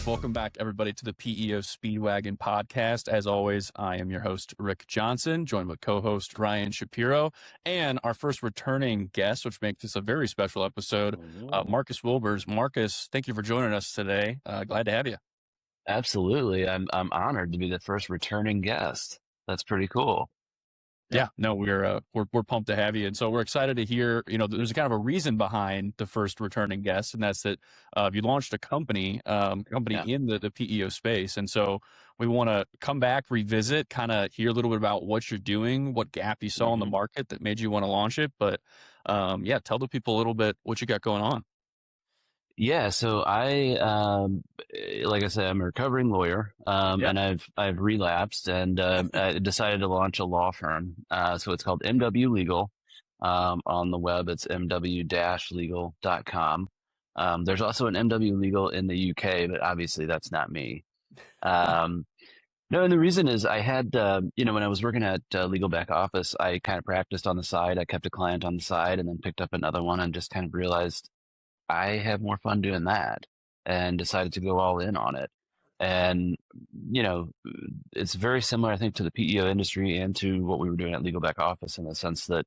Welcome back, everybody, to the PEO Speedwagon podcast. As always, I am your host, Rick Johnson, joined with co-host Ryan Shapiro, and our first returning guest, which makes this a very special episode, Marcus Wilbers. Marcus, thank you for joining us today. Glad to have you. Absolutely. I'm honored to be the first returning guest. That's pretty cool. Yeah, no, we're pumped to have you. And so we're excited to hear, there's kind of a reason behind the first returning guest, and that's that you launched a company in the PEO space. And so we want to come back, revisit, kind of hear a little bit about what you're doing, what gap you saw in the market that made you want to launch it. But tell the people a little bit what you got going on. Yeah, so like I said, I'm a recovering lawyer, and I've relapsed, and I decided to launch a law firm. So it's called MW Legal. On the web, it's mw-legal.com. There's also an MW Legal in the UK, but obviously that's not me. No, and the reason is I had, when I was working at legal back office, I kind of practiced on the side. I kept a client on the side and then picked up another one and just kind of realized I have more fun doing that and decided to go all in on it. And, it's very similar, I think, to the PEO industry and to what we were doing at legal back office in the sense that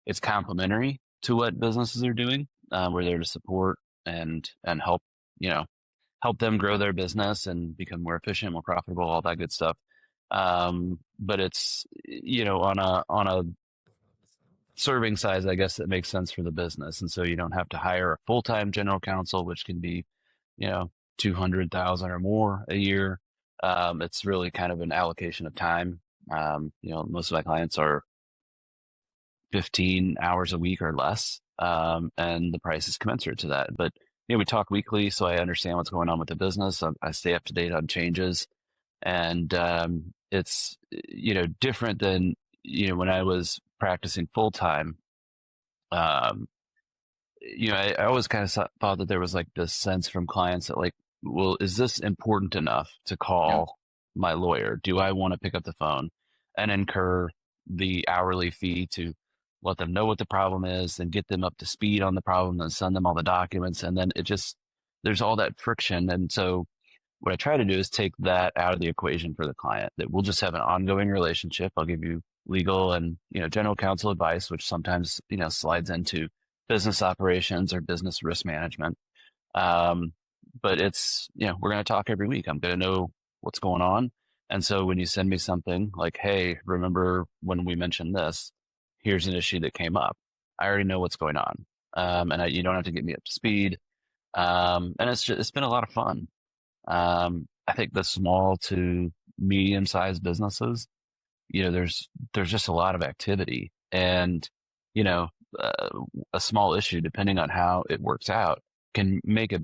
it's complementary to what businesses are doing. We're there to support and help, help them grow their business and become more efficient, more profitable, all that good stuff. But it's, on a serving size, I guess, that makes sense for the business. And so you don't have to hire a full-time general counsel, which can be, $200,000 or more a year. It's really kind of an allocation of time. Most of my clients are 15 hours a week or less, and the price is commensurate to that. But, we talk weekly, so I understand what's going on with the business. I stay up to date on changes. And it's, different than, when I was practicing full time. I always kind of thought that there was like this sense from clients that like, well, is this important enough to call my lawyer? Do I want to pick up the phone and incur the hourly fee to let them know what the problem is and get them up to speed on the problem and send them all the documents? And then there's all that friction. And so what I try to do is take that out of the equation for the client, that we'll just have an ongoing relationship. I'll give you legal and, general counsel advice, which sometimes, slides into business operations or business risk management. But it's, we're going to talk every week. I'm going to know what's going on. And so when you send me something like, hey, remember when we mentioned this, here's an issue that came up. I already know what's going on. And you don't have to get me up to speed. And it's been a lot of fun. I think the small to medium-sized businesses, there's just a lot of activity, and, a small issue, depending on how it works out, can make a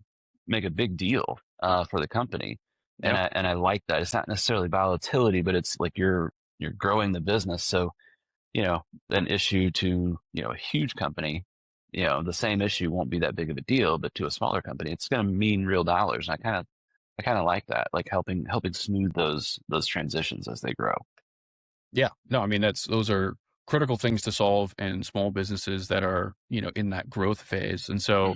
big deal, for the company. Yep. And I like that. It's not necessarily volatility, but it's like you're growing the business. So, an issue to, a huge company, the same issue won't be that big of a deal, but to a smaller company, it's going to mean real dollars. And I kind of like that, like helping smooth those transitions as they grow. Yeah, no, I mean, those are critical things to solve in small businesses that are, in that growth phase. And so,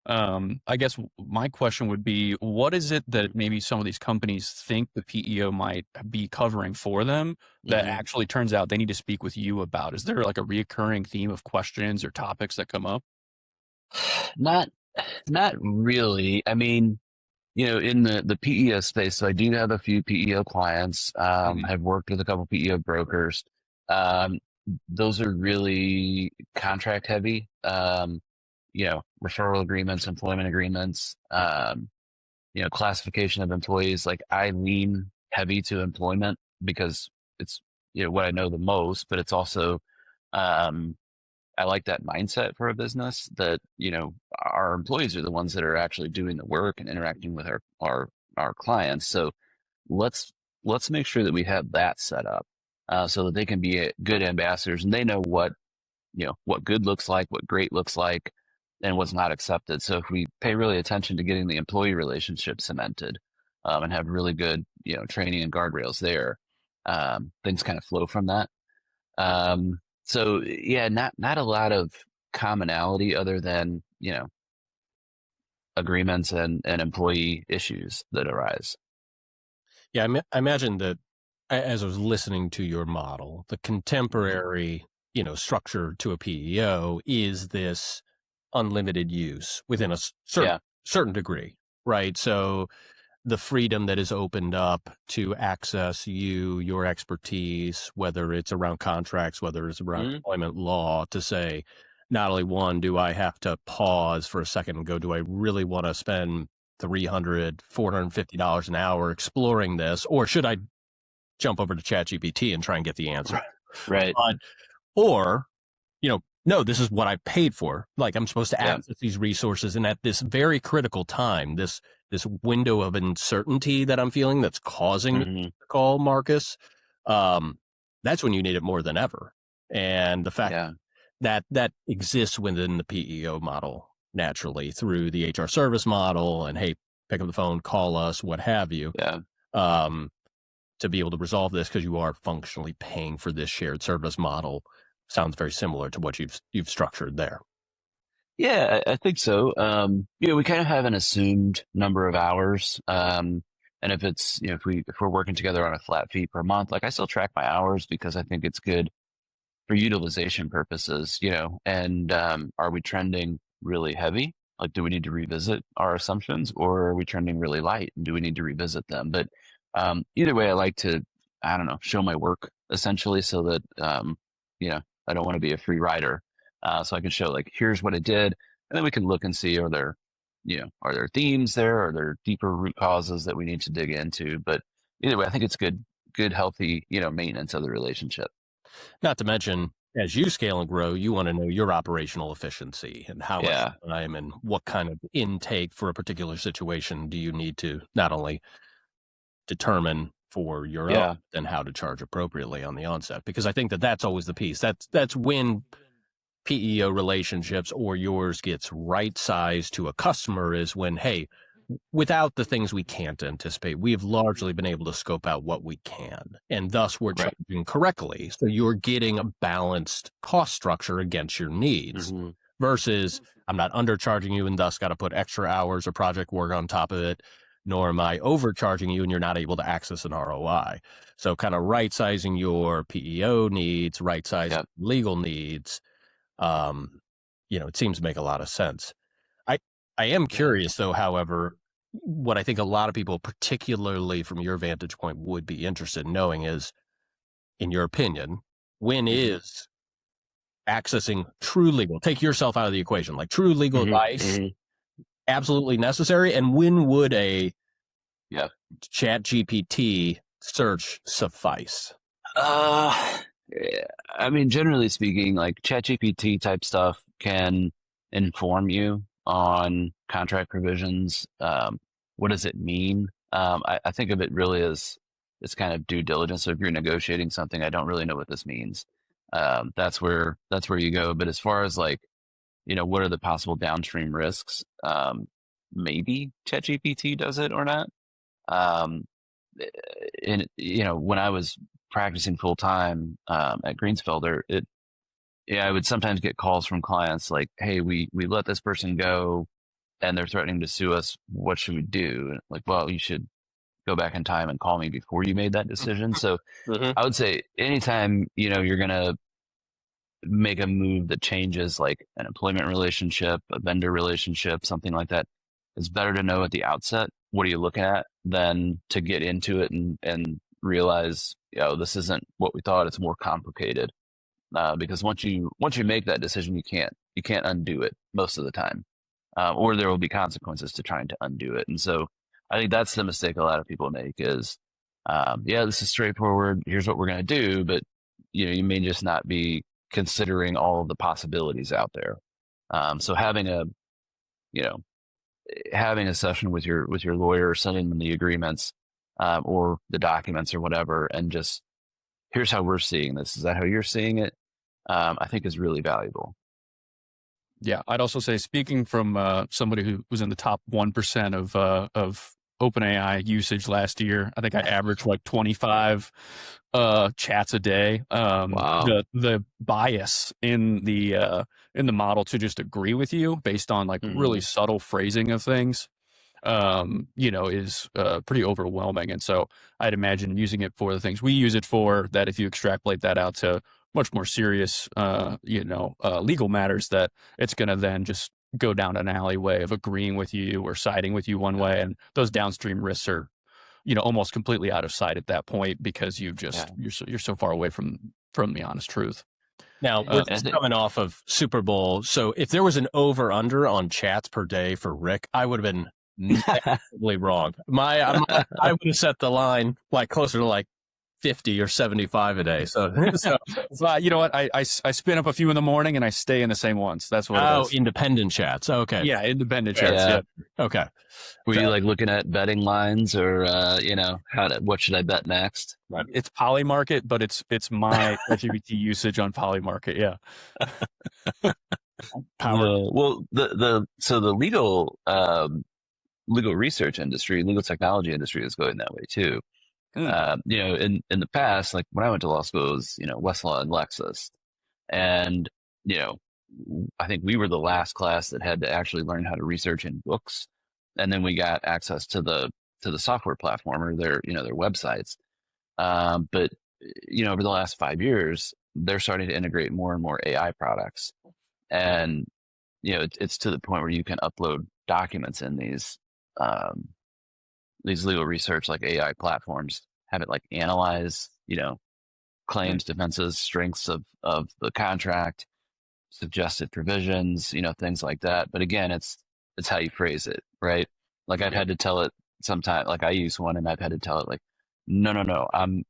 I guess my question would be, what is it that maybe some of these companies think the PEO might be covering for them that actually turns out they need to speak with you about? Is there like a reoccurring theme of questions or topics that come up? Not really. I mean, in the PEO space, so I do have a few PEO clients, have worked with a couple PEO brokers. Those are really contract heavy, referral agreements, employment agreements, classification of employees. Like I lean heavy to employment because it's, what I know the most, but it's also, I like that mindset for a business that, our employees are the ones that are actually doing the work and interacting with our clients. So let's make sure that we have that set up, so that they can be good ambassadors and they know what good looks like, what great looks like, and what's not accepted. So if we pay really attention to getting the employee relationship cemented, and have really good, training and guardrails there, things kind of flow from that. So yeah, not a lot of commonality other than, agreements and employee issues that arise. Yeah, I imagine that as I was listening to your model, the contemporary, structure to a PEO is this unlimited use within a certain degree, right? So the freedom that is opened up to access your expertise, whether it's around contracts, whether it's around employment law, to say, not only one, do I have to pause for a second and go, do I really want to spend $300, $450 an hour exploring this, or should I jump over to ChatGPT and try and get the answer? Right. Or, no, this is what I paid for. Like, I'm supposed to access these resources, and at this very critical time, this window of uncertainty that I'm feeling that's causing me to call Marcus, that's when you need it more than ever. And the fact that exists within the PEO model naturally through the HR service model, and hey, pick up the phone, call us, what have you. To be able to resolve this, because you are functionally paying for this shared service model, sounds very similar to what you've structured there. Yeah, I think so. We kind of have an assumed number of hours. And if it's, if we're working together on a flat fee per month, like I still track my hours because I think it's good for utilization purposes, and are we trending really heavy? Like, do we need to revisit our assumptions, or are we trending really light and do we need to revisit them? But either way, I like to, I don't know, show my work essentially, so that, I don't want to be a free rider. So I can show, like, here's what I did. And then we can look and see, are there themes there? Are there deeper root causes that we need to dig into? But either way, I think it's good, healthy, maintenance of the relationship. Not to mention, as you scale and grow, you want to know your operational efficiency and how much time and what kind of intake for a particular situation do you need to not only determine for your own, and how to charge appropriately on the onset. Because I think that's always the piece. That's when PEO relationships or yours gets right sized to a customer, is when, hey, without the things we can't anticipate, we've largely been able to scope out what we can, and thus we're charging correctly. So you're getting a balanced cost structure against your needs, versus I'm not undercharging you and thus got to put extra hours or project work on top of it, nor am I overcharging you and you're not able to access an ROI. So kind of right sizing your PEO needs, right sizing legal needs, it seems to make a lot of sense. I am curious, though, however, what I think a lot of people, particularly from your vantage point, would be interested in knowing is, in your opinion, when is accessing true legal, take yourself out of the equation, like true legal advice, absolutely necessary? And when would a ChatGPT search suffice? I mean, generally speaking, like ChatGPT type stuff can inform you on contract provisions. What does it mean? I think of it really as it's kind of due diligence. So if you're negotiating something, I don't really know what this means. That's where you go. But as far as, like, what are the possible downstream risks? Maybe ChatGPT does it or not. And when I was practicing full time at Greensfelder, I would sometimes get calls from clients like, "Hey, we let this person go, and they're threatening to sue us. What should we do?" And like, well, you should go back in time and call me before you made that decision. So I would say anytime you're gonna make a move that changes, like an employment relationship, a vendor relationship, something like that, it's better to know at the outset what are you looking at than to get into it and realize, this isn't what we thought. It's more complicated. Because once you make that decision, you can't undo it most of the time, or there will be consequences to trying to undo it. And so I think that's the mistake a lot of people make is, this is straightforward. Here's what we're going to do, but you may just not be considering all of the possibilities out there. So having a session with your lawyer, sending them the agreements or the documents or whatever, and just, here's how we're seeing this. Is that how you're seeing it? I think is really valuable. Yeah, I'd also say, speaking from somebody who was in the top 1% of OpenAI usage last year. I think I averaged like 25 chats a day. Wow. The bias in the model to just agree with you based on like really subtle phrasing of things, is pretty overwhelming. And so I'd imagine using it for the things we use it for, that if you extrapolate that out to much more serious, legal matters, that it's going to then just go down an alleyway of agreeing with you or siding with you one way. And those downstream risks are, almost completely out of sight at that point, because you're so far away from the honest truth. Now, we're just coming off of Super Bowl. So if there was an over under on chats per day for Rick, I would have been massively wrong. I would have set the line like closer to like 50 or 75 a day. So you know what? I spin up a few in the morning and I stay in the same ones. That's what it is. Independent chats. Okay. Yeah, independent chats. Yeah. Okay. Were you like looking at betting lines, or what should I bet next? Right. It's Polymarket, but it's my LGBT usage on Polymarket. Yeah. Power. Well, the legal research industry, legal technology industry is going that way too. In the past, like when I went to law school, it was, Westlaw and Lexis. And, I think we were the last class that had to actually learn how to research in books. And then we got access to the software platform, or their websites. But, over the last 5 years, they're starting to integrate more and more AI products. And, it's to the point where you can upload documents in these legal research, like AI platforms, have it like analyze, claims, defenses, strengths of the contract, suggested provisions, things like that. But again, it's how you phrase it, right? Like I've had to tell it sometimes, like I use one and I've had to tell it like, no,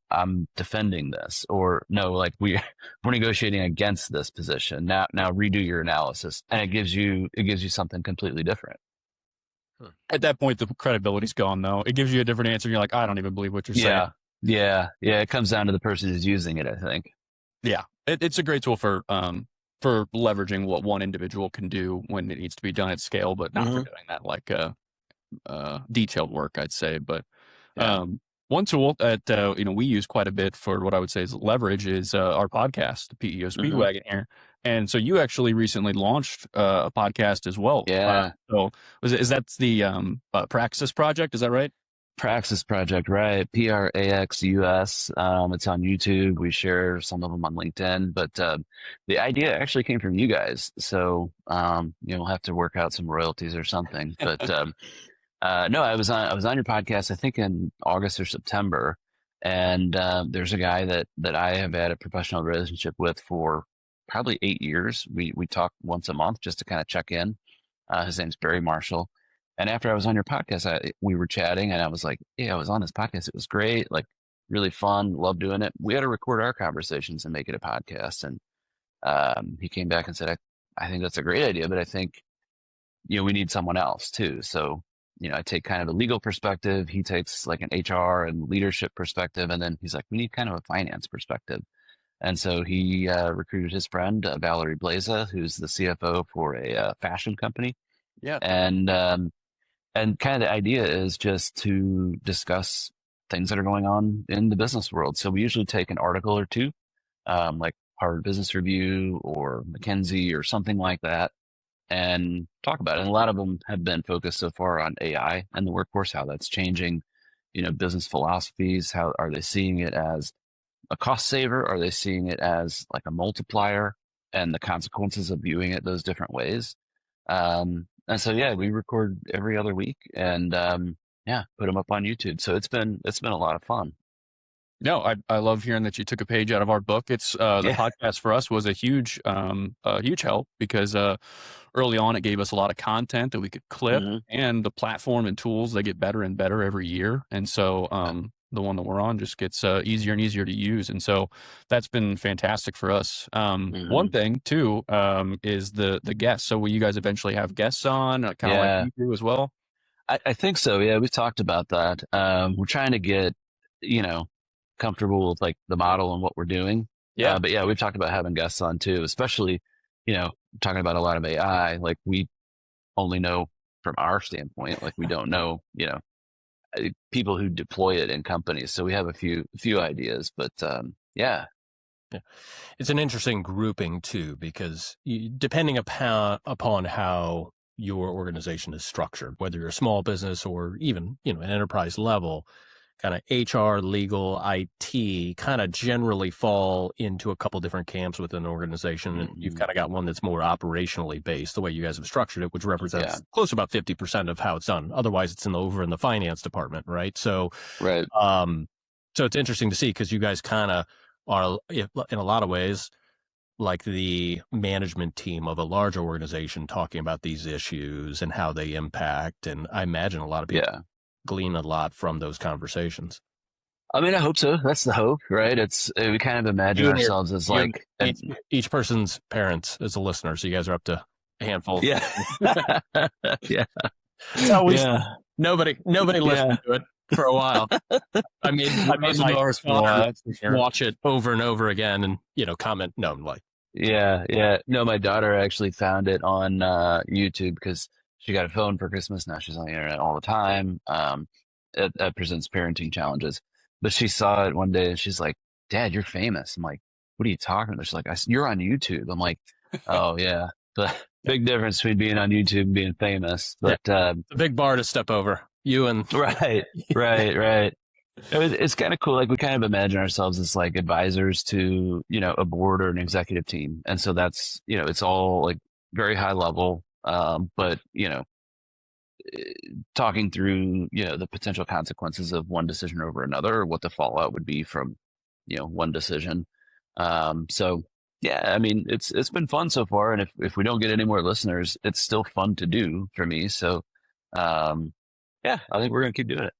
I'm defending this, or no, like we're negotiating against this position. Now redo your analysis. And it gives you something completely different. At that point, the credibility's gone, though. It gives you a different answer. And you're like, I don't even believe what you're saying. Yeah. It comes down to the person who's using it, I think. Yeah. It's a great tool for leveraging what one individual can do when it needs to be done at scale, but not for doing that like detailed work, I'd say. But one tool that we use quite a bit for what I would say is leverage is our podcast, the PEO Speedwagon here. And so you actually recently launched a podcast as well. Yeah. So is that the Praxis project? Is that right? Praxis project, right? PRAXUS. It's on YouTube. We share some of them on LinkedIn, but the idea actually came from you guys. So we'll have to work out some royalties or something. But no, I was on your podcast, I think in August or September, and there's a guy that I have had a professional relationship with for probably 8 years. We talk once a month just to kind of check in. His name's Barry Marshall. And after I was on your podcast, we were chatting, and I was like, yeah, I was on this podcast. It was great, like really fun, love doing it. We had to record our conversations and make it a podcast. And he came back and said, I think that's a great idea, but I think, we need someone else too. So, I take kind of a legal perspective. He takes like an HR and leadership perspective. And then he's like, we need kind of a finance perspective. And so he recruited his friend, Valerie Blaza, who's the CFO for a fashion company. Yeah. And kind of the idea is just to discuss things that are going on in the business world. So we usually take an article or two, like Harvard Business Review or McKinsey or something like that, and talk about it. And a lot of them have been focused so far on AI and the workforce, how that's changing, business philosophies. How are they seeing it as a cost saver? Are they seeing it as like a multiplier, and the consequences of viewing it those different ways? And so, yeah, we record every other week and, put them up on YouTube. So it's been a lot of fun. No, I love hearing that you took a page out of our book. It's the podcast for us was a huge help, because early on it gave us a lot of content that we could clip, and the platform and tools, they get better and better every year. And so the one that we're on just gets easier and easier to use. And so that's been fantastic for us. One thing too is the guests. So will you guys eventually have guests on, kind of like you do as well? I think so. Yeah, we've talked about that. We're trying to get, comfortable with like the model and what we're doing. Yeah. But yeah, we've talked about having guests on too, especially, talking about a lot of AI. Like we only know from our standpoint, like we don't know, people who deploy it in companies. So we have a few ideas, but yeah. It's an interesting grouping too, because depending upon how your organization is structured, whether you're a small business or even, an enterprise level, kind of HR, legal, IT kind of generally fall into a couple different camps within an organization. And you've kind of got one that's more operationally based, the way you guys have structured it, which represents close to about 50% of how it's done. Otherwise, it's over in the finance department, right? So, so it's interesting to see, because you guys kind of are, in a lot of ways, like the management team of a larger organization, talking about these issues and how they impact. And I imagine a lot of people glean a lot from those conversations. I mean, I hope so. That's the hope, right? We kind of imagine ourselves as like each person's parents as a listener. So you guys are up to a handful. Yeah. Yeah. So nobody listened to it for a while. I made my watch it over and over again and, comment. No, I'm like, yeah. No, my daughter actually found it on YouTube because she got a phone for Christmas. Now she's on the internet all the time. It presents parenting challenges. But she saw it one day and she's like, "Dad, you're famous." I'm like, "What are you talking about?" She's like, "You're on YouTube." I'm like, "Oh, yeah." But big difference between being on YouTube and being famous. But a big bar to step over. You and right. It's kind of cool. Like, we kind of imagine ourselves as like advisors to, a board or an executive team. And so that's, it's all like very high level. But, talking through, the potential consequences of one decision over another, or what the fallout would be from, one decision. So yeah, I mean, it's been fun so far. And if we don't get any more listeners, it's still fun to do for me. So, yeah, I think we're going to keep doing it.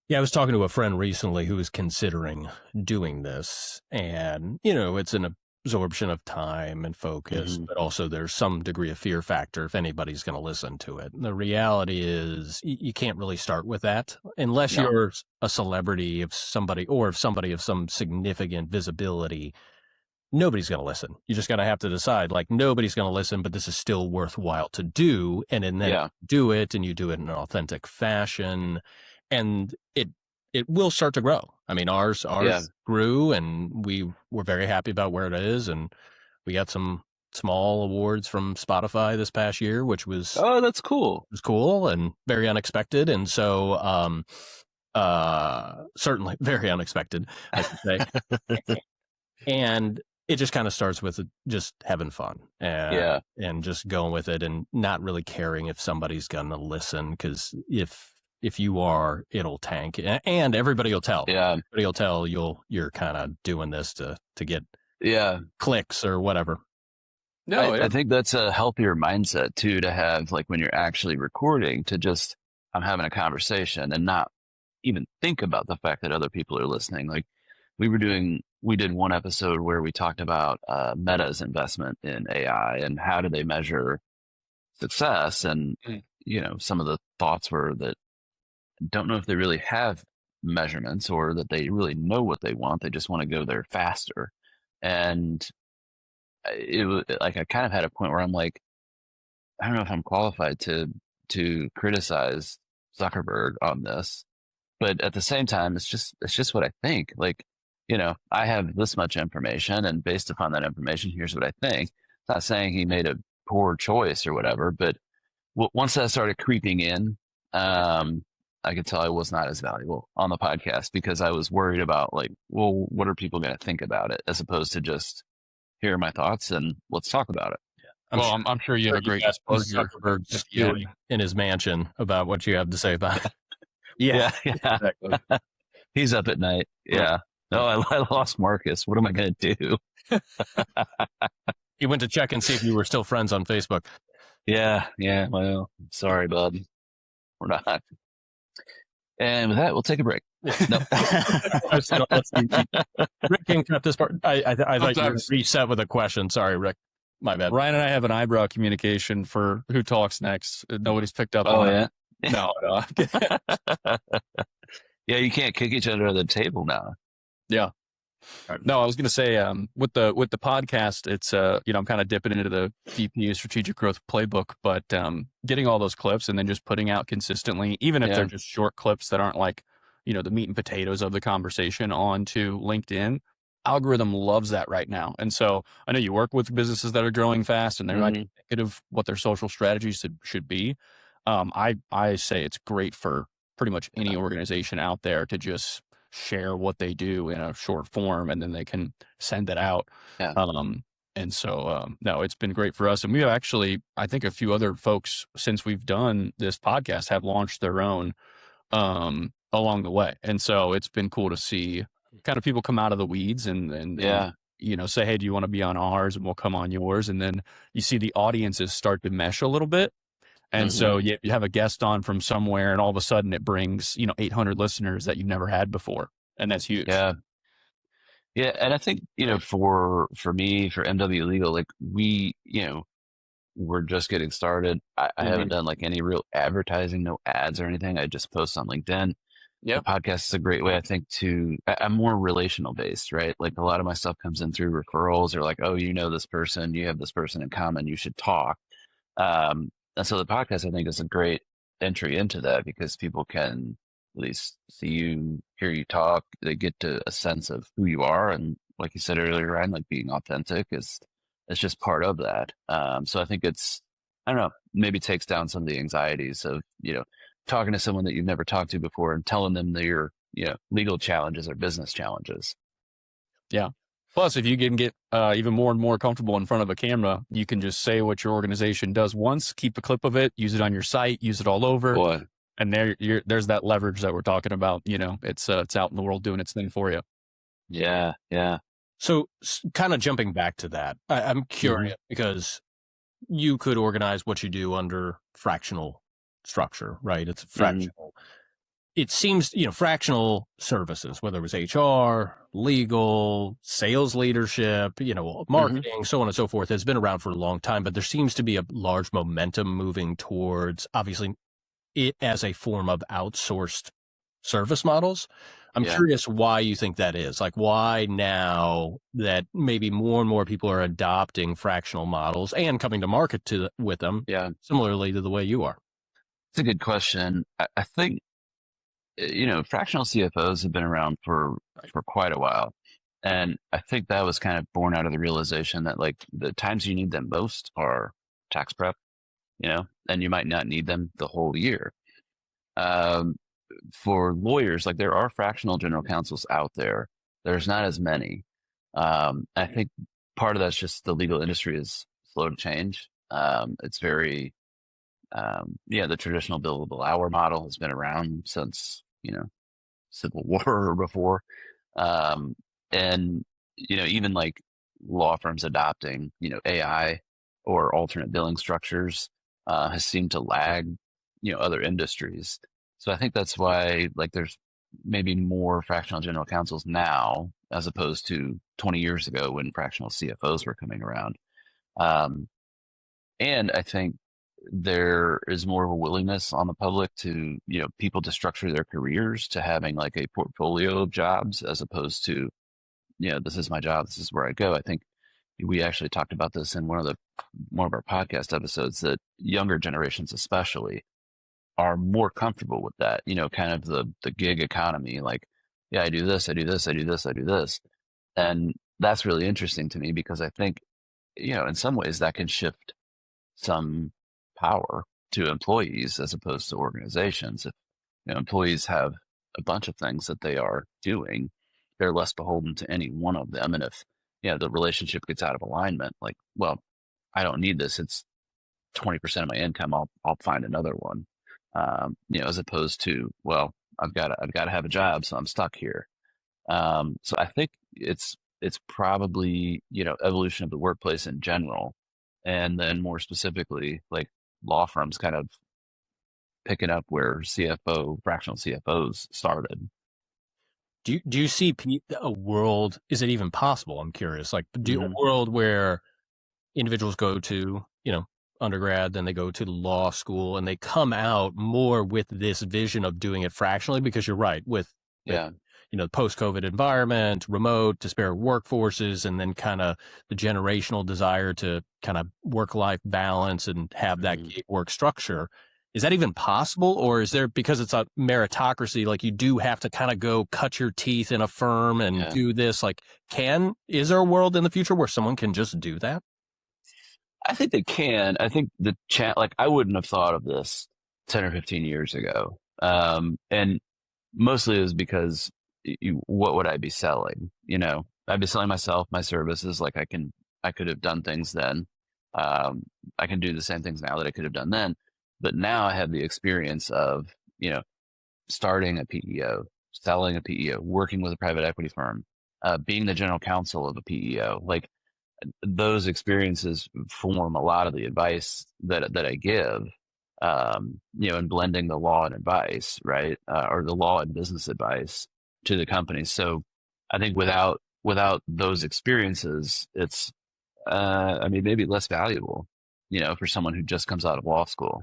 Yeah, I was talking to a friend recently who was considering doing this, and, it's an absorption of time and focus, but also there's some degree of fear factor if anybody's going to listen to it. And the reality is you can't really start with that unless you're a celebrity of somebody, or if somebody of some significant visibility. Nobody's going to listen. You just got to have to decide, like, nobody's going to listen, but this is still worthwhile to do. And then do it, and you do it in an authentic fashion, and it will start to grow. I mean, ours grew, and we were very happy about where it is. And we got some small awards from Spotify this past year, which was, that's cool. It was cool and very unexpected. And so, certainly very unexpected, I should say. And it just kind of starts with just having fun and just going with it and not really caring if somebody's going to listen. Because if you are, it'll tank, and everybody will tell. Yeah. Everybody will tell you're kind of doing this to get clicks or whatever. No, I think that's a healthier mindset too, to have, like, when you're actually recording, to just, I'm having a conversation and not even think about the fact that other people are listening. Like, we did one episode where we talked about Meta's investment in AI and how do they measure success. And, some of the thoughts were that don't know if they really have measurements, or that they really know what they want. They just want to go there faster. And it was like, I kind of had a point where I'm like, I don't know if I'm qualified to criticize Zuckerberg on this, but at the same time, it's just what I think. Like, I have this much information, and based upon that information, here's what I think. It's not saying he made a poor choice or whatever, but once that started creeping in, I could tell I was not as valuable on the podcast, because I was worried about, like, well, what are people going to think about it, as opposed to just, here are my thoughts and let's talk about it. Yeah. I'm sure you had a great Zuckerberg spewing in his mansion about what you have to say about it. Yeah. Exactly. He's up at night. Yeah. No, I lost Marcus. What am I going to do? He went to check and see if you were still friends on Facebook. Yeah. Well, sorry, bud. We're not. And with that, we'll take a break. No. Rick can cut this part. I thought you were reset with a question. Sorry, Rick. My bad. Ryan and I have an eyebrow communication for who talks next. Nobody's picked up on it. No. Yeah, you can't kick each other under the table now. Yeah. No, I was going to say, with the podcast, it's, I'm kind of dipping into the PPU strategic growth playbook, but, getting all those clips and then just putting out consistently, even if they're just short clips that aren't like, the meat and potatoes of the conversation onto LinkedIn, algorithm loves that right now. And so I know you work with businesses that are growing fast and they might be thinking of what their social strategies should be. I say it's great for pretty much any organization out there to just share what they do in a short form and then they can send it out. And so, no, it's been great for us. And we have actually, I think a few other folks since we've done this podcast have launched their own, along the way. And so it's been cool to see kind of people come out of the weeds and say, hey, do you want to be on ours? And we'll come on yours. And then you see the audiences start to mesh a little bit. And so you have a guest on from somewhere and all of a sudden it brings, 800 listeners that you've never had before. And that's huge. Yeah. And I think, for me, for MW Legal, like we're just getting started. I haven't done like any real advertising, no ads or anything. I just post on LinkedIn. The podcast is a great way, I think, I'm more relational based, right? Like a lot of my stuff comes in through referrals or like, oh, this person, you have this person in common, you should talk. And so the podcast, I think, is a great entry into that because people can at least see you, hear you talk. They get to a sense of who you are. And like you said earlier, Ryan, like being authentic is just part of that. So I think it's, I don't know, maybe takes down some of the anxieties of, talking to someone that you've never talked to before and telling them their, legal challenges or business challenges. Yeah. Plus, if you can get even more and more comfortable in front of a camera, you can just say what your organization does once, keep a clip of it, use it on your site, use it all over. Boy. And there's that leverage that we're talking about. It's out in the world doing its thing for you. Yeah. So kind of jumping back to that, I'm curious because you could organize what you do under fractional structure, right? It's fractional. It seems, fractional services, whether it was HR, legal, sales leadership, marketing, so on and so forth, has been around for a long time, but there seems to be a large momentum moving towards, obviously, it as a form of outsourced service models. I'm curious why you think that is. Like, why now that maybe more and more people are adopting fractional models and coming to market with them, similarly to the way you are? It's a good question. I think, fractional CFOs have been around for quite a while. And I think that was kind of born out of the realization that like the times you need them most are tax prep, and you might not need them the whole year. For lawyers, like there are fractional general counsels out there. There's not as many. I think part of that's just the legal industry is slow to change. It's very, the traditional billable hour model has been around since, Civil War or before. And, even like law firms adopting, AI or alternate billing structures has seemed to lag, other industries. So I think that's why like there's maybe more fractional general counsels now as opposed to 20 years ago when fractional CFOs were coming around. And I think there is more of a willingness on the public to, people to structure their careers to having like a portfolio of jobs as opposed to, this is my job, this is where I go. I think we actually talked about this in one of our podcast episodes that younger generations especially are more comfortable with that, kind of the gig economy. Like, I do this, I do this, I do this, I do this. And that's really interesting to me because I think, in some ways that can shift some power to employees as opposed to organizations. If employees have a bunch of things that they are doing, they're less beholden to any one of them. And if the relationship gets out of alignment, like, well, I don't need this. It's 20% of my income. I'll find another one. As opposed to, well, I've got to have a job, so I'm stuck here. So I think it's probably, evolution of the workplace in general. And then more specifically, like law firms kind of picking up where fractional CFOs started. Do you see a world, is it even possible? I'm curious, like a world where individuals go to, undergrad, then they go to law school and they come out more with this vision of doing it fractionally? Because you're right, with the post-COVID environment, remote, disparate workforces, and then kind of the generational desire to kind of work-life balance and have that gig work structure. Is that even possible? Or is there, because it's a meritocracy, like you do have to kind of go cut your teeth in a firm and do this? Like, is there a world in the future where someone can just do that? I think they can. I think like I wouldn't have thought of this 10 or 15 years ago. And mostly it was because what would I be selling? I'd be selling myself, my services. Like I could have done things then. I can do the same things now that I could have done then. But now I have the experience of, starting a PEO, selling a PEO, working with a private equity firm, being the general counsel of a PEO. Like those experiences form a lot of the advice that I give, and blending the law and advice, right? Or the law and business advice to the company. So I think without those experiences, it's, maybe less valuable, for someone who just comes out of law school.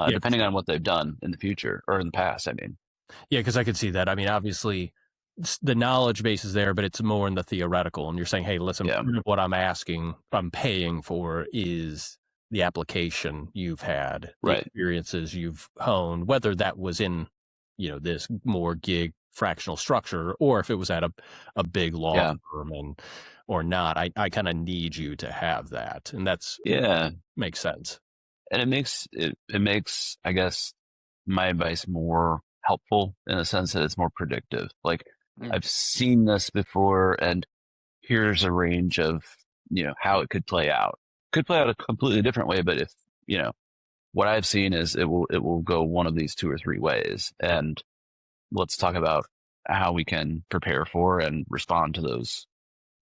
Depending on what they've done in the future or in the past, Yeah, because I could see that. Obviously, the knowledge base is there, but it's more in the theoretical. And you're saying, hey, listen, what I'm paying for is the application you've had, the experiences you've honed, whether that was in, this more gig fractional structure, or if it was at a big law firm or not. I kind of need you to have that. And that's makes sense. And it makes, I guess, my advice more helpful in the sense that it's more predictive. Like I've seen this before, and here's a range of, how it could play out. Could play out a completely different way, but if, what I've seen is it will go one of these two or three ways. And let's talk about how we can prepare for and respond to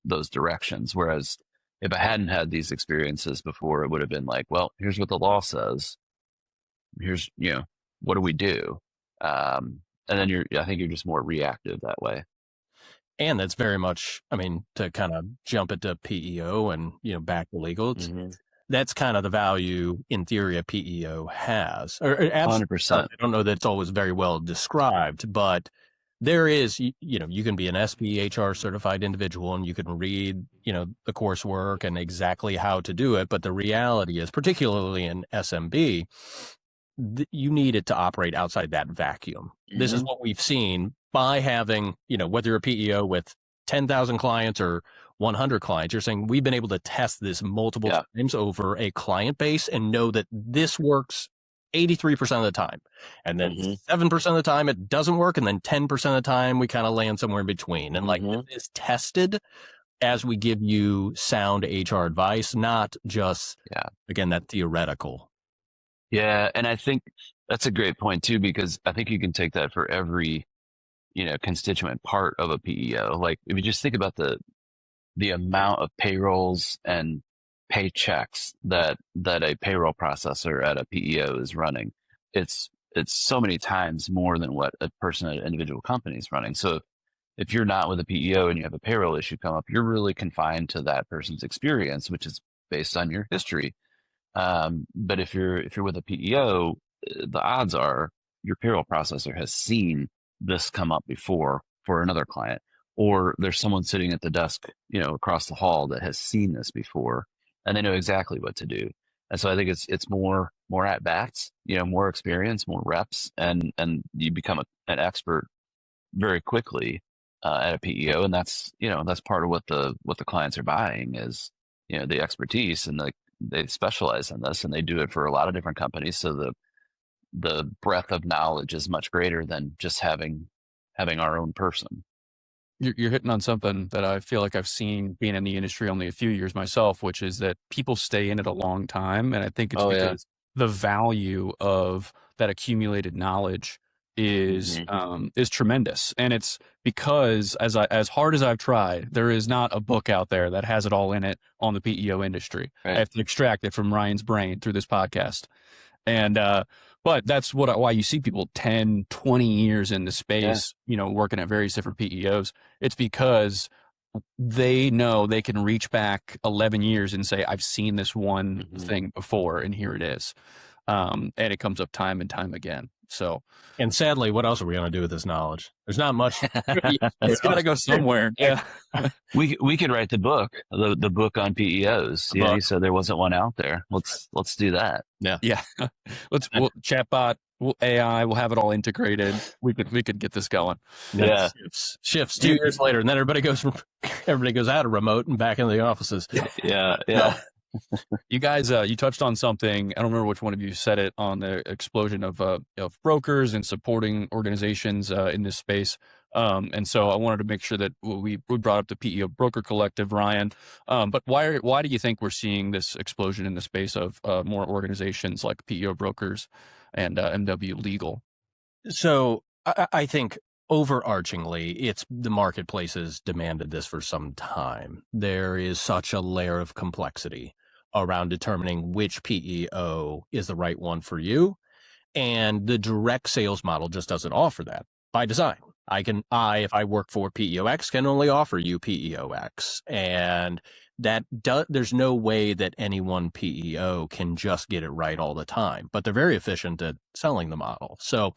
those directions. Whereas if I hadn't had these experiences before, it would have been like, well, here's what the law says. Here's, what do we do? And then I think you're just more reactive that way. And that's very much, to kind of jump into PEO and, back to legal, that's kind of the value in theory a PEO has. Or 100%. I don't know that it's always very well described, but there is, you can be an SBHR certified individual and you can read, the coursework and exactly how to do it. But the reality is, particularly in SMB, you need it to operate outside that vacuum. This is what we've seen by having, whether you're a PEO with 10,000 clients or 100 clients, you're saying we've been able to test this multiple times over a client base and know that this works 83% of the time. And then 7% of the time it doesn't work. And then 10% of the time we kind of land somewhere in between. And this is tested as we give you sound HR advice, not just, again, that theoretical. Yeah. And I think that's a great point too, because I think you can take that for every, constituent part of a PEO. Like if you just think about the amount of payrolls and paychecks that a payroll processor at a PEO is running, it's so many times more than what a person at an individual company is running. So if you're not with a PEO and you have a payroll issue come up, you're really confined to that person's experience, which is based on your history. But if you're with a PEO, the odds are your payroll processor has seen this come up before for another client, or there's someone sitting at the desk, across the hall that has seen this before, and they know exactly what to do. And so I think it's more at bats, more experience, more reps, and you become an expert very quickly at a PEO, and that's part of what the clients are buying is the expertise, and they specialize in this, and they do it for a lot of different companies. So the breadth of knowledge is much greater than just having our own person. You're hitting on something that I feel like I've seen being in the industry only a few years myself, which is that people stay in it a long time. And I think it's because the value of that accumulated knowledge is tremendous. And it's because as hard as I've tried, there is not a book out there that has it all in it on the PEO industry. Right. I have to extract it from Ryan's brain through this podcast. And, but that's why you see people 10, 20 years in the space, working at various different PEOs. It's because they know they can reach back 11 years and say, I've seen this one thing before and here it is. And it comes up time and time again. So, and sadly, what else are we going to do with this knowledge? There's not much. it's got to go somewhere. Yeah. We could write the book on PEOs. Yeah, you said there wasn't one out there. Let's do that. Yeah. We'll chatbot, AI, we'll have it all integrated. We could get this going. Yeah. Shifts 2 years later, and then everybody goes out of remote and back into the offices. Yeah. You guys, you touched on something. I don't remember which one of you said it, on the explosion of brokers and supporting organizations in this space. And so I wanted to make sure that we brought up the PEO Broker Collective, Ryan. But why do you think we're seeing this explosion in the space of more organizations like PEO brokers and MW Legal? So I think overarchingly, it's the marketplace has demanded this for some time. There is such a layer of complexity around determining which PEO is the right one for you. And the direct sales model just doesn't offer that by design. If I work for PEO X, can only offer you PEO X. And there's no way that any one PEO can just get it right all the time, but they're very efficient at selling the model. So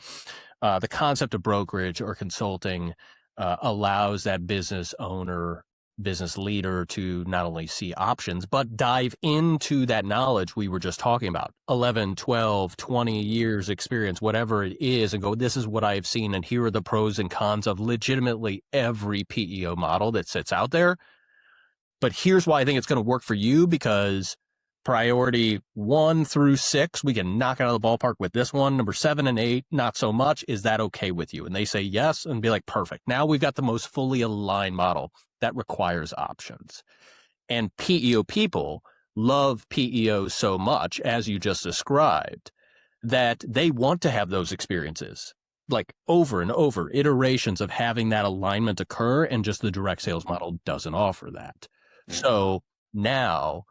the concept of brokerage or consulting allows that business owner, business leader to not only see options, but dive into that knowledge we were just talking about, 11, 12, 20 years experience, whatever it is, and go, this is what I've seen, and here are the pros and cons of legitimately every PEO model that sits out there. But here's why I think it's going to work for you, because priority 1 through 6, we can knock it out of the ballpark with this one. Number 7 and 8, not so much. Is that okay with you? And they say yes, and be like, perfect. Now we've got the most fully aligned model that requires options. And PEO people love PEO so much, as you just described, that they want to have those experiences, like over and over, iterations of having that alignment occur, and just the direct sales model doesn't offer that. So now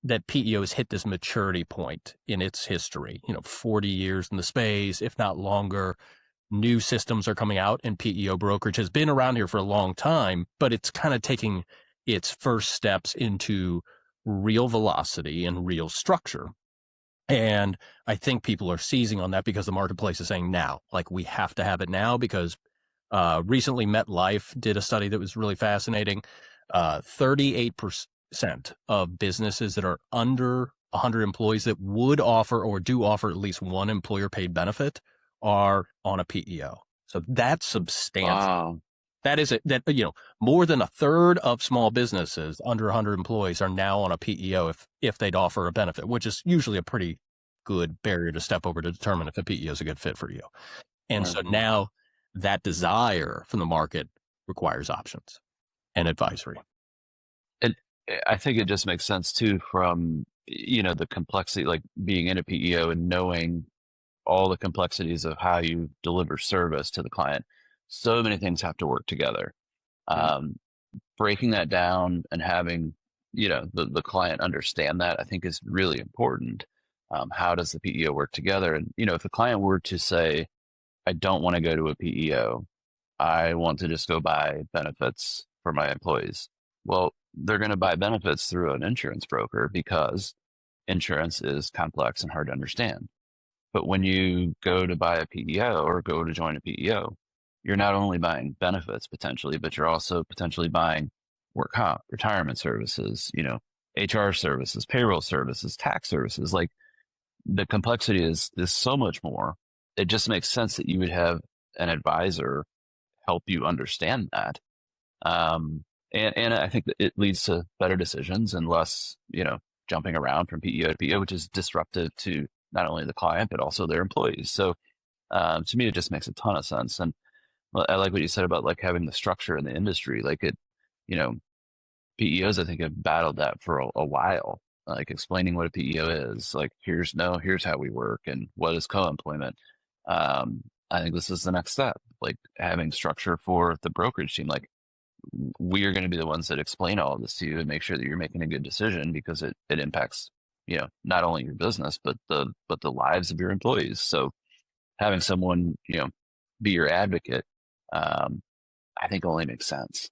that PEO has hit this maturity point in its history, 40 years in the space, if not longer, new systems are coming out, and PEO brokerage has been around here for a long time, but it's kind of taking its first steps into real velocity and real structure. And I think people are seizing on that because the marketplace is saying now, like, we have to have it now, because recently MetLife did a study that was really fascinating. 38% of businesses that are under 100 employees that would offer or do offer at least one employer paid benefit are on a PEO. So that's substantial. Wow. That is more than a third of small businesses under 100 employees are now on a PEO if they'd offer a benefit, which is usually a pretty good barrier to step over to determine if a PEO is a good fit for you. And so now that desire from the market requires options and advisory. And I think it just makes sense too, from, the complexity, like being in a PEO and knowing all the complexities of how you deliver service to the client. So many things have to work together. Breaking that down and having, the client understand that, I think, is really important. How does the PEO work together? And, if the client were to say, I don't want to go to a PEO, I want to just go buy benefits for my employees. Well, they're going to buy benefits through an insurance broker, because insurance is complex and hard to understand. But when you go to buy a PEO or go to join a PEO, you're not only buying benefits potentially, but you're also potentially buying work comp, retirement services, HR services, payroll services, tax services. Like, the complexity is so much more. It just makes sense that you would have an advisor help you understand that. And I think that it leads to better decisions and less, jumping around from PEO to PEO, which is disruptive to not only the client, but also their employees. So to me, it just makes a ton of sense. And I like what you said about, like, having the structure in the industry. Like, PEOs, I think, have battled that for a while, like explaining what a PEO is. Like, here's how we work and what is co-employment. I think this is the next step, like having structure for the brokerage team. Like, we are going to be the ones that explain all of this to you and make sure that you're making a good decision, because it impacts, not only your business, but the lives of your employees. So having someone, be your advocate, I think only makes sense.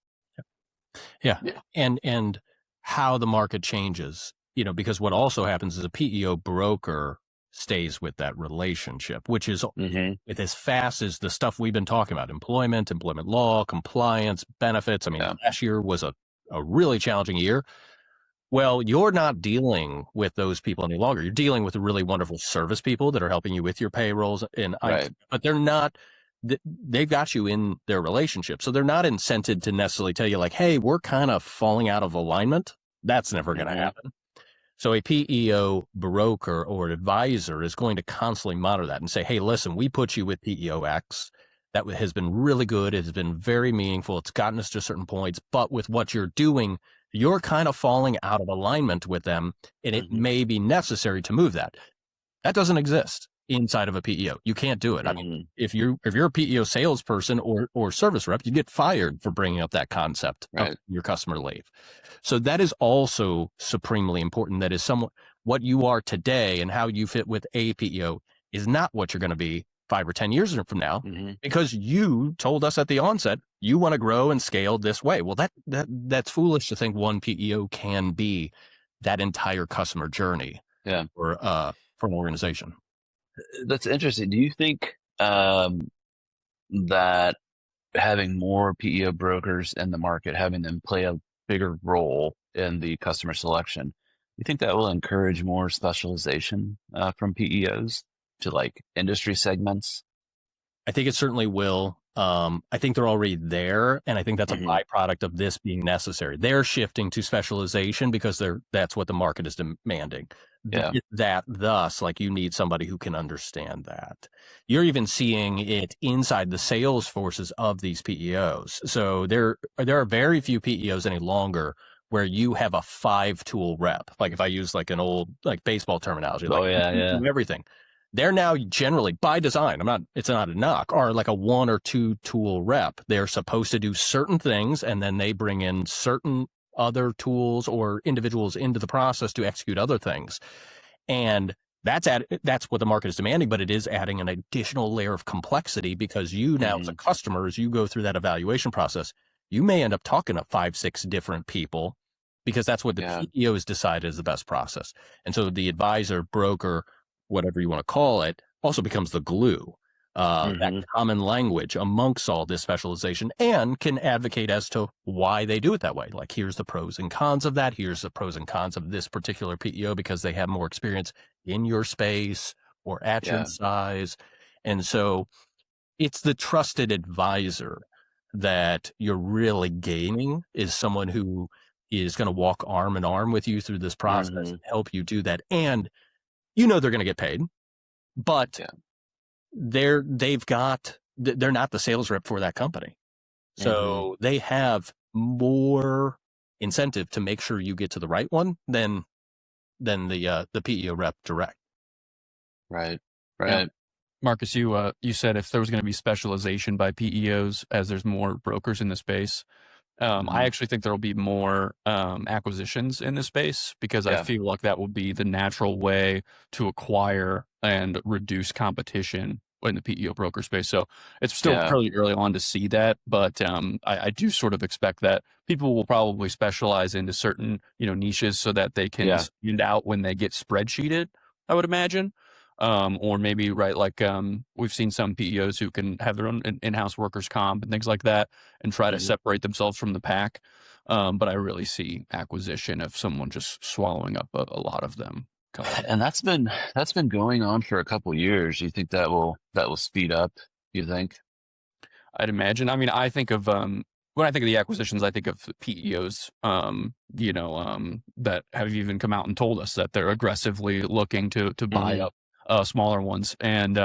Yeah. And how the market changes, because what also happens is a PEO broker stays with that relationship, which is with as fast as the stuff we've been talking about, employment law, compliance, benefits. I mean, last year was a really challenging year. Well, you're not dealing with those people any longer. You're dealing with the really wonderful service people that are helping you with your payrolls and IT, but they're not, they've got you in their relationship. So they're not incented to necessarily tell you like, hey, we're kind of falling out of alignment. That's never going to happen. So a PEO broker or advisor is going to constantly monitor that and say, hey, listen, we put you with PEO X. That has been really good. It has been very meaningful. It's gotten us to certain points. But with what you're doing, you're kind of falling out of alignment with them, and it may be necessary to move that. That doesn't exist inside of a PEO. You can't do it. I mean, if you're a PEO salesperson or service rep, you get fired for bringing up that concept of your customer leave. So that is also supremely important. That is what you are today and how you fit with a PEO is not what you're going to be 5 or 10 years from now, because you told us at the onset you want to grow and scale this way. Well, that's foolish to think one PEO can be that entire customer journey for an organization. That's interesting. Do you think that having more PEO brokers in the market, having them play a bigger role in the customer selection, you think that will encourage more specialization from PEOs to like industry segments? I think it certainly will. I think they're already there, and I think that's a byproduct of this being necessary. They're shifting to specialization because that's what the market is demanding. Thus, like, you need somebody who can understand that. You're even seeing it inside the sales forces of these PEOs. So there are very few PEOs any longer where you have a 5-tool rep. Like, if I use like an old like baseball terminology, do everything. They're now generally, by design, it's not a knock, are like a 1 or 2 tool rep. They're supposed to do certain things, and then they bring in certain other tools or individuals into the process to execute other things. And that's what the market is demanding, but it is adding an additional layer of complexity, because you now as a customer, as you go through that evaluation process, you may end up talking to 5, 6 different people, because that's what the PEO has decided is the best process. And so the advisor, broker, whatever you want to call it, also becomes the glue, that common language amongst all this specialization, and can advocate as to why they do it that way. Like, here's the pros and cons of that. Here's the pros and cons of this particular PEO because they have more experience in your space or at your size. And so it's the trusted advisor that you're really gaining, is someone who is going to walk arm in arm with you through this process and help you do that. And they're going to get paid, but they're not the sales rep for that company. So they have more incentive to make sure you get to the right one than the PEO rep direct. Right. Yeah. Marcus, you said if there was going to be specialization by PEOs as there's more brokers in the space, I actually think there will be more acquisitions in this space, because I feel like that will be the natural way to acquire and reduce competition in the PEO broker space. So it's still pretty early on to see that, but I do sort of expect that people will probably specialize into certain niches so that they can stand out when they get spreadsheeted, I would imagine. Or maybe, we've seen some PEOs who can have their own in-house workers' comp and things like that and try to separate themselves from the pack. But I really see acquisition of someone just swallowing up a lot of them. And that's been going on for a couple of years. You think that will speed up, you think? I'd imagine. I mean, I think of when I think of the acquisitions, I think of PEOs, that have even come out and told us that they're aggressively looking to buy up smaller ones and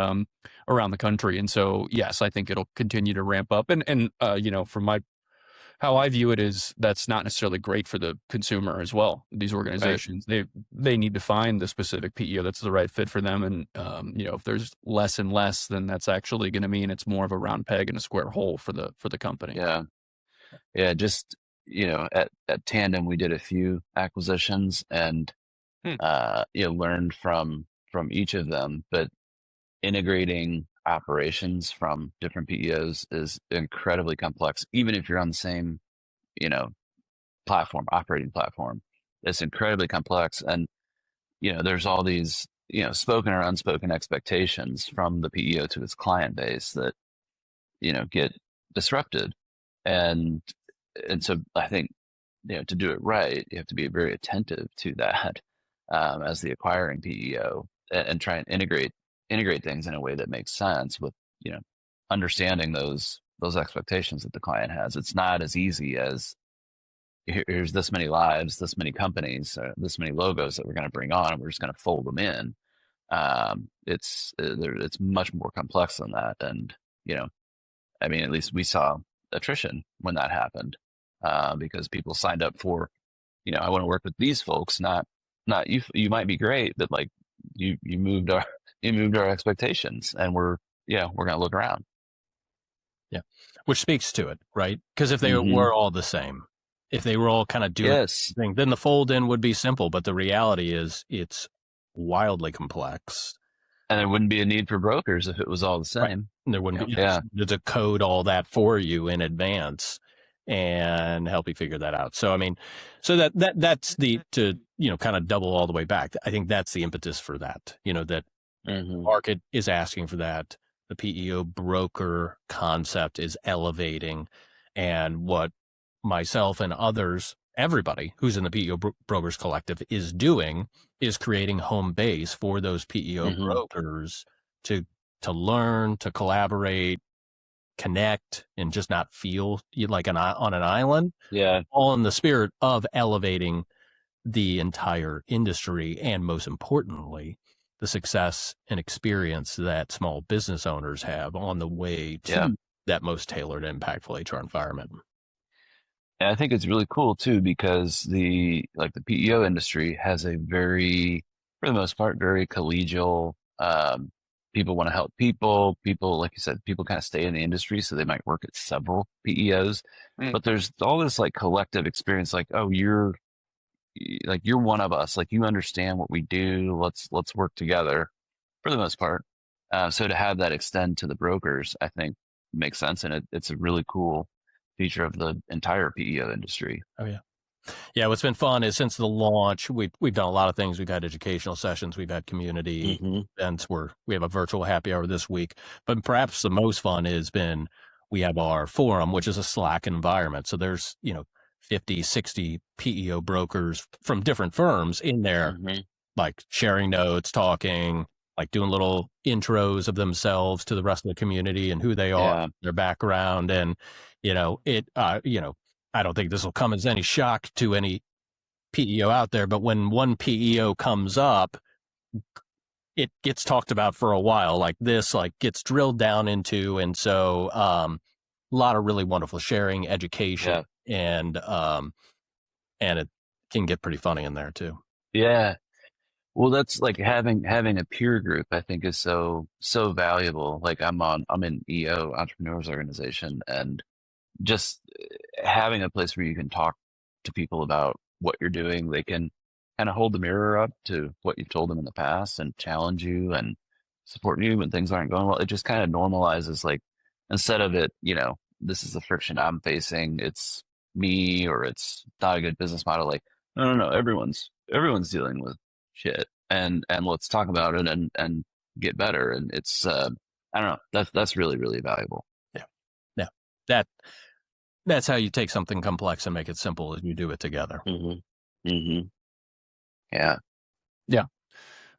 around the country. And so, yes, I think it'll continue to ramp up. And from how I view it is that's not necessarily great for the consumer as well. These organizations, they need to find the specific PEO that's the right fit for them. And, if there's less and less, then that's actually going to mean it's more of a round peg in a square hole for the company. Yeah. Just, at Tandem, we did a few acquisitions and, learned from each of them, but integrating operations from different PEOs is incredibly complex. Even if you're on the same, operating platform, it's incredibly complex. And, there's all these spoken or unspoken expectations from the PEO to its client base that, get disrupted. And so I think, to do it right, you have to be very attentive to that as the acquiring PEO, and try and integrate things in a way that makes sense with, understanding those expectations that the client has. It's not as easy as here's this many lives, this many companies, this many logos that we're going to bring on, and we're just going to fold them in. It's much more complex than that. And, at least we saw attrition when that happened, because people signed up for, I want to work with these folks, not you. You might be great, but like you moved our expectations, and we're going to look around. Yeah, which speaks to it, right? Because if they were all the same, if they were all kind of doing thing, then the fold in would be simple. But the reality is, it's wildly complex. And there wouldn't be a need for brokers if it was all the same. Right. There wouldn't be to code all that for you in advance and help you figure that out. So that's the kind of double all the way back. I think that's the impetus for that. That the market is asking for that. The PEO broker concept is elevating, and what myself and others, everybody who's in the PEO Brokers Collective is doing is creating home base for those PEO brokers to learn, to collaborate, connect, and just not feel like on an island. Yeah. All in the spirit of elevating the entire industry, and most importantly, the success and experience that small business owners have on the way to that most tailored, impactful HR environment. And I think it's really cool too, because the PEO industry has a very, for the most part, very collegial, people want to help people, like you said, people kind of stay in the industry, so they might work at several PEOs, but there's all this like collective experience, like, oh, you're one of us, like you understand what we do. Let's work together for the most part. So to have that extend to the brokers, I think makes sense. And it's a really cool feature of the entire PEO industry. Oh yeah. Yeah. What's been fun is since the launch, we've done a lot of things. We've had educational sessions. We've had community events where we have a virtual happy hour this week, but perhaps the most fun has been, we have our forum, which is a Slack environment. So there's, 50, 60 PEO brokers from different firms in there, like sharing notes, talking, like doing little intros of themselves to the rest of the community and who they are, their background. And, I don't think this will come as any shock to any PEO out there, but when one PEO comes up, it gets talked about for a while, like this, like gets drilled down into. And so, a lot of really wonderful sharing, education, and it can get pretty funny in there too. Yeah. Well, that's like having a peer group, I think, is so valuable. Like I'm in EO, Entrepreneurs Organization, and just having a place where you can talk to people about what you're doing. They can kind of hold the mirror up to what you've told them in the past and challenge you and support you when things aren't going well. It just kind of normalizes, like, instead of it, this is the friction I'm facing, it's me, or it's not a good business model. Like, no, everyone's dealing with shit, and let's talk about it and get better. And it's I don't know, that's really, really valuable. Yeah. That's how you take something complex and make it simple, as you do it together. Yeah.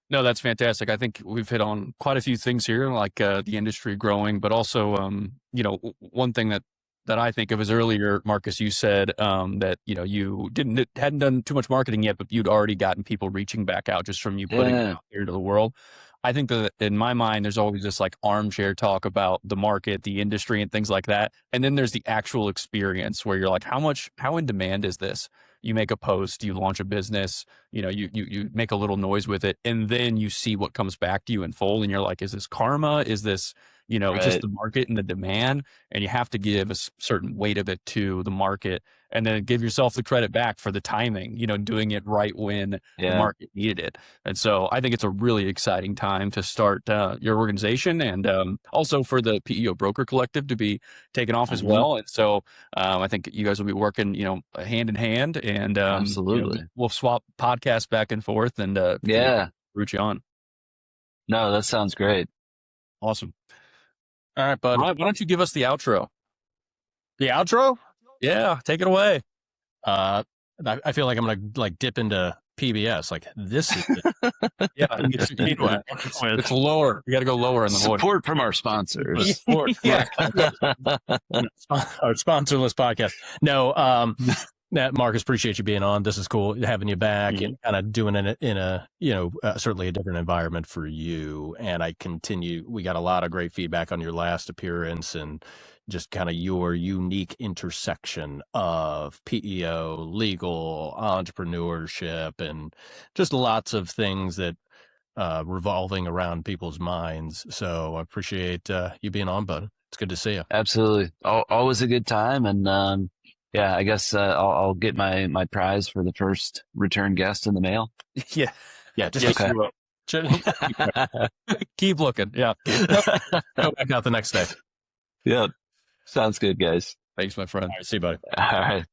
No, that's fantastic. I think we've hit on quite a few things here, like the industry growing, but also, one thing that I think of is earlier, Marcus, you said that, you hadn't done too much marketing yet, but you'd already gotten people reaching back out just from you putting it out there to the world. I think that in my mind, there's always this like armchair talk about the market, the industry, and things like that. And then there's the actual experience where you're like, how in demand is this? You make a post, you launch a business, you make a little noise with it, and then you see what comes back to you in full. And you're like, is this karma? Is this, just the market and the demand? And you have to give a certain weight of it to the market, and then give yourself the credit back for the timing, doing it right when the market needed it. And so I think it's a really exciting time to start your organization, and also for the PEO Broker Collective to be taken off as well. And so I think you guys will be working, hand in hand, and absolutely, we'll swap podcasts back and forth, and root you on. No, that sounds great. Awesome. All right, bud. Why don't you give us the outro? The outro? Yeah, take it away. I feel like I'm going to like dip into PBS. Like this is yeah, it's lower. You got to go lower in the support from our sponsors. Support, yeah. Our sponsorless podcast. No, Matt, Marcus, appreciate you being on. This is cool having you back and kind of doing it in a certainly a different environment for you. And we got a lot of great feedback on your last appearance and just kind of your unique intersection of PEO, legal, entrepreneurship, and just lots of things that revolving around people's minds. So I appreciate you being on, bud. It's good to see you. Absolutely. Always a good time. And yeah, I guess I'll get my prize for the first return guest in the mail. Yeah. Just keep looking. Yeah. Go back out the next day. Yeah. Sounds good, guys. Thanks, my friend. All right, see you, buddy. All right.